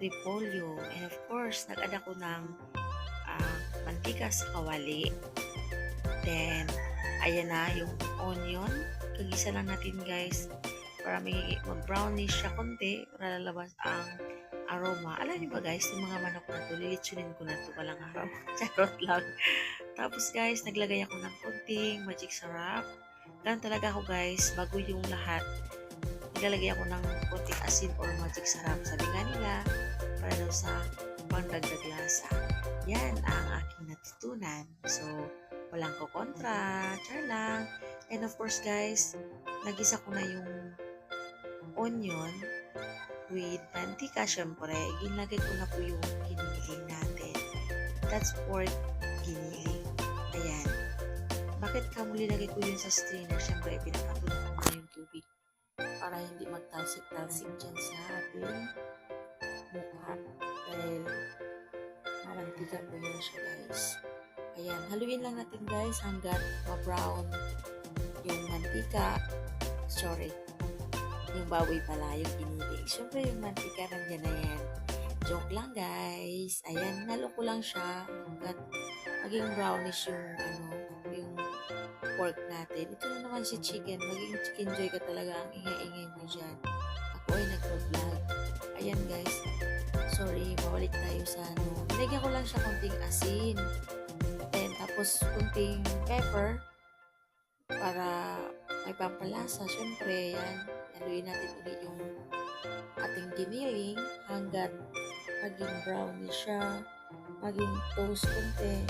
repolyo. And of course, nag-add ako ng mantika sa kawali. Then, ayan na yung onion. Kagisa lang natin guys para may mag-brownish siya konti para lalabas ang aroma. Alam niyo ba guys, yung mga manok na to, lilitsunin ko na to walang araw. Charot lang. Tapos guys, naglagay ako ng konting magic sarap. Ganun talaga ako guys, bago yung lahat, naglalagay ako ng konting asin or magic sarap. Sabi nga nila, para daw sa pangdagdag lasa. Yan ang aking natutunan. So, walang kukontra, char lang. And of course guys, nagisa ko na yung onion with mantika syempre. Ginlagay ko na po yung giniling natin. That's pork giniling. Ayan. Bakit ka muli lagay ko yun sa strainer? Syempre, pinapatuloy ko na yung tubig para hindi magtalsik-talsik dyan sa ating mukha. Dahil mamantika po yun siya guys. Ayan, haluin lang natin guys hanggat ma-brown yung mantika. Sorry, yung baboy pala, yung giniling. Siyempre yung mantika nandiyan na yan. Joke lang guys. Ayan, nalo ko lang siya hanggat maging brownish yung pork natin. Ito na naman si chicken. Maging chicken joy ka talaga ang ingay-ingay mo dyan. Ako ay nagpa-vlog. Ayan guys. Sorry, mawalik tayo sa nilagyan ko lang siya konting asin. Tapos kunting pepper para may pampalasa. Syempre, yan. Haluin natin ulit yung ating giniling hanggat maging brownish siya, maging toast kunti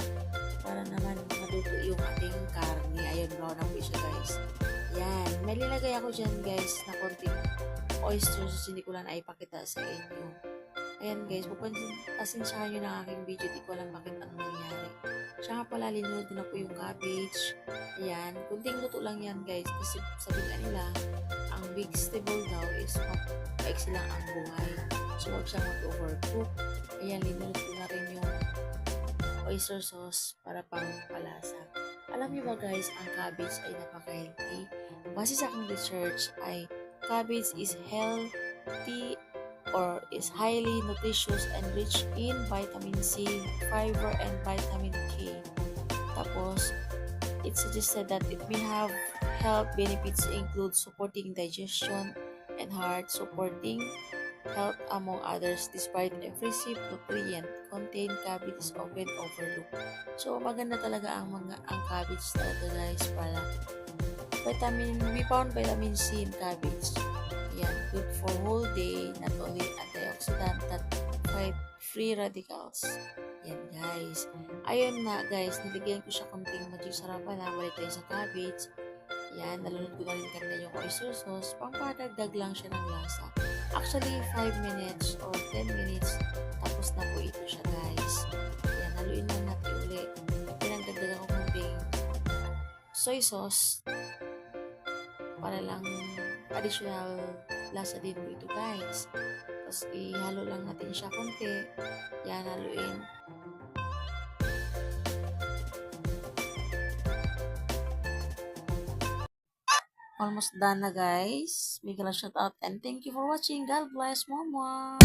para naman maluto yung ating karne. Ayun, brown na po siya guys. Yan. May nilagay ako dyan guys na konting oysters. Hindi ko lang naipakita sa inyo. Ayan guys, pasensyahan nyo ng aking video. Di ko alam bakit ang nangyari. Siya nga pala, linulod na po yung cabbage. Ayan, kunting luto lang yan guys. Kasi sabi nga nila, ang vegetable daw is mapaiksi lang ang buhay. So, huwag siyang mag-overcook. Ayan, linulod ko na rin yung oyster sauce para pang palasa. Alam niyo ba guys, ang cabbage ay napaka-healthy. Base sa aking research ay cabbage is healthy or is highly nutritious and rich in vitamin C, fiber, and vitamin K. Tapos, it suggested that it may have health benefits include supporting digestion and heart, supporting health among others. Despite impressive nutrient contain, cabbage is often overlooked. So, maganda talaga ang cabbage talaga guys para we found vitamin C in cabbage. Yan, good for whole day, not only antioxidant that fight free radicals. Yan guys. Ayun na guys, niligyan ko siya konting magic sarap na. Balik tayo sa cabbage. Yan, nalunod ko na rin kanina yung oyster sauce. Pangpadagdag lang siya ng lasa. Actually, 5 minutes or 10 minutes, tapos na po ito siya guys. Yan, haluin lang natin ulit. Pinagdagdag ako konting soy sauce para lang additional lasa din po ito guys. Tapos ihalo lang natin siya konti. Yan, haluin. Almost done na guys. Big shout out and thank you for watching. God bless, mama.